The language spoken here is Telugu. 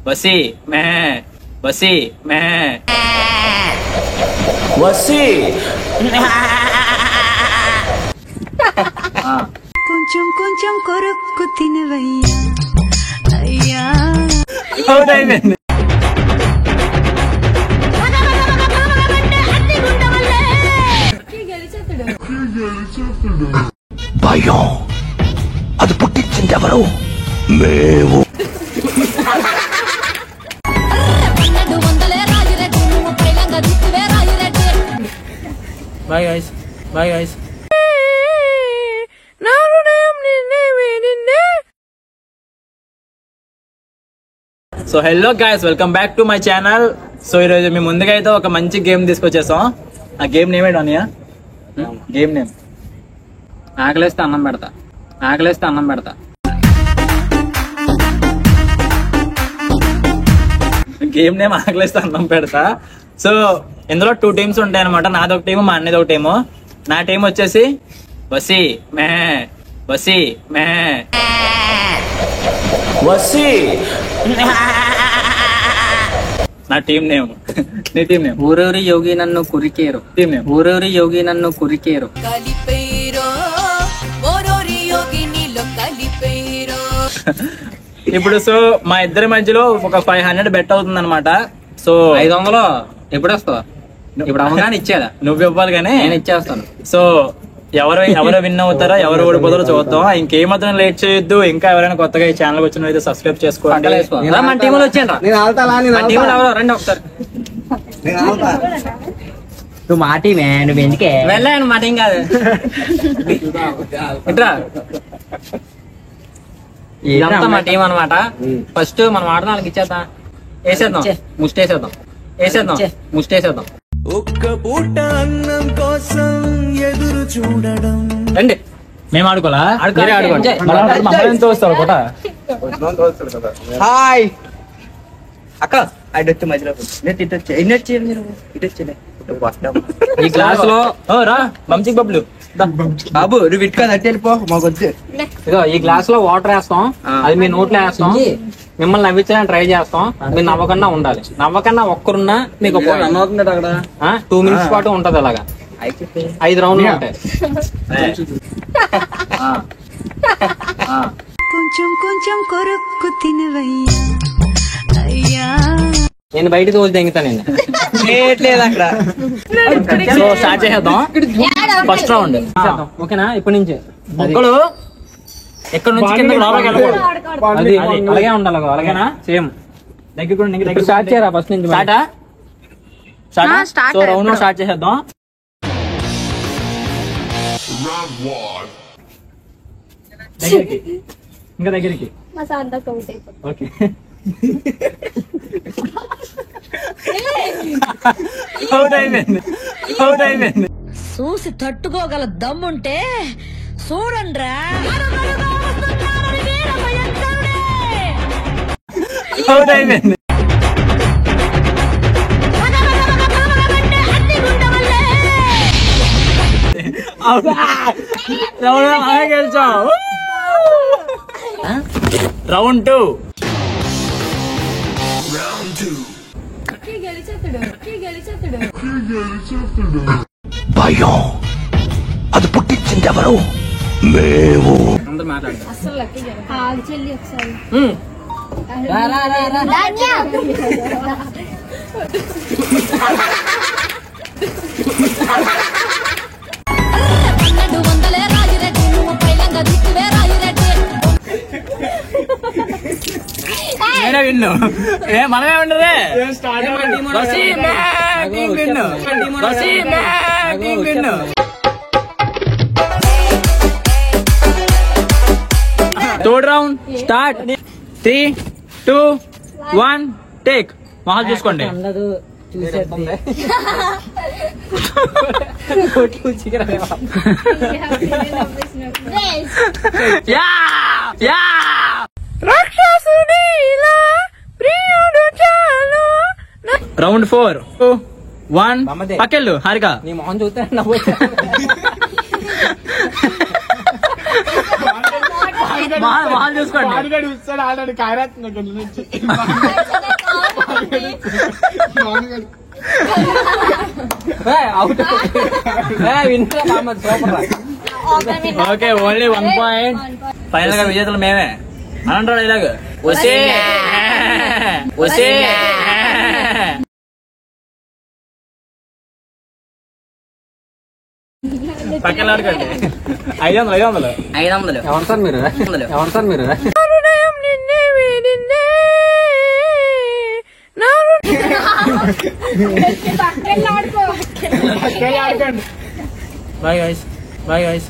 వసి మే వసి మే వసి కొంచెం కొంచెం కొరక్కు తినవయ్యా అయ్యా. అయిపోయింది. భయం అది పుట్టించింది ఎవరు? మేము. Bye guys, bye guys. So hello guys, welcome back to my channel. So ఈరోజు మీ ముందుగా అయితే ఒక మంచి గేమ్ తీసుకొచ్చేసాం. ఆ గేమ్ నేమ్ ఏంటి అన్నయ్య? గేమ్ నేమ్ ఆకలేస్తే అన్నం పెడతా, ఆకలేస్తే అన్నం పెడతా. గేమ్ నేమ్ ఆకలేస్తే అన్నం పెడతా. సో ఇందులో 2 టీమ్స్ ఉంటాయి అనమాట. నాది ఒక టీము, మా అన్నది ఒక టీము. నా టీం వచ్చేసి వసి మే వసి మే వసి. నా టీం నేమ్. నీ టీం నేమ్? ఊరూరి యోగి నన్ను కురికేరు. Team name? ఊరూరి యోగి నన్ను కురికేరు. ఇప్పుడు సో మా ఇద్దరి మధ్యలో ఒక 500 బెట్ అవుతుంది అనమాట. సో 500 ఎప్పుడు వస్తావా? ఇప్పుడు అవగానే ఇచ్చేదా? నువ్వు ఇవ్వాలి కానీ నేను ఇచ్చేస్తాను. సో ఎవరు విన్ అవుతారో ఎవరు ఓడిపోతారో చూద్దాం. ఇంకేమాత్రం లేట్ చేయొద్దు. ఇంకా ఎవరైనా కొత్తగా ఈ ఛానల్ వచ్చిన అయితే సబ్స్క్రైబ్ చేసుకోండి. మన టీంలో వచ్చాను రండి ఒకసారి. నువ్వు మా టీమే, నువ్వు ఎందుకే వెళ్ళాను. మా టీం కాదు ఇట్రా. ఇదంతా మా టీం అనమాట. ఫస్ట్ మనం ఆడదాం, వాళ్ళకి ఇచ్చేద్దాం. వేసేద్దాం, ముష్టేసేద్దాం, వేసేద్దాం, ముష్టేసేద్దాం. ఒక్క పూట అన్నం కోసం ఎదురు చూడడం. రండి, మేము ఆడుకోవాలా? మీరే ఆడుకోండి. మమ్మల్ని తోస్తావు కూడా. హాయ్ అక్క అడ్డు వచ్చి మధ్యలో ఇటు వచ్చి మీరు ఇటు వచ్చి ఈ క్లాస్ లో రా బంచి బబ్లు. బాబు నువ్వు ఇటు కాదు అట్టి వెళ్ళిపో, మాకు వచ్చి. ఇదో ఈ గ్లాస్ లో వాటర్ వేస్తాం, అది మీ నోట్లో వేస్తాం. మిమ్మల్ని నవ్వించడానికి ట్రై చేస్తాం. మీరు నవ్వకుండా ఉండాలి. నవ్వకుండా ఒక్కరున్నా మీకు 2 మినిట్స్ పాటు ఉంటది. అలాగా 5 రౌండ్లు ఉంటాయి. కొంచెం కొంచెం కొరక్కు తినవయ్యా అయ్యా. నేను బయట తోచి దింగుతా. నేను అక్కడ సో స్టార్ట్ చేసేద్దాం. ఫస్ట్ రౌండ్ ఓకేనా? ఇప్పటి నుంచి మొక్కలు ఎక్కడ నుంచి కింద లోపలికి వెళ్ళకూడదు. అది అలాగే ఉండాలి. అలాగేనా? సేమ్ దగ్గర స్టార్ట్ చేయరా ఫస్ట్ నుంచి. సో రౌండ్ స్టార్ట్ చేసేద్దాం. దగ్గరికి, ఇంకా దగ్గరికి. ఓకే, అవుట్ అయిపోయింది, అవుట్ అయిపోయింది. చూసి తట్టుకోగల దమ్ముంటే చూడండ్రా. అవుట్ అయిపోయింది. గెలిచావు. రౌండ్ 2. భయం అది పుట్టించింది ఎవరు? మేము. అందరు మాట్లాడు. నేనే విన్ను. మనమే ఉండరే. Third round start. 3, 2, 1 టేక్. మొహాలు చూసుకోండి. రౌండ్ 4, 2, 1 పక్కెళ్ళు. హారిక నీ మొహం చూస్తే నవ్వు. మొహాలు చూసుకోండి. అవుట్ వింటా మామ సూపర్ రా. Okay only 1 point. ఫైనల్ గా విజేతలు మేమే అనంటాడు ఇలాగ వసే వసే. పక్కన ఆడుకోండి. 500 500 ఎవరు సార్ మీరు? ఎవరు సార్ మీరు? Bye guys.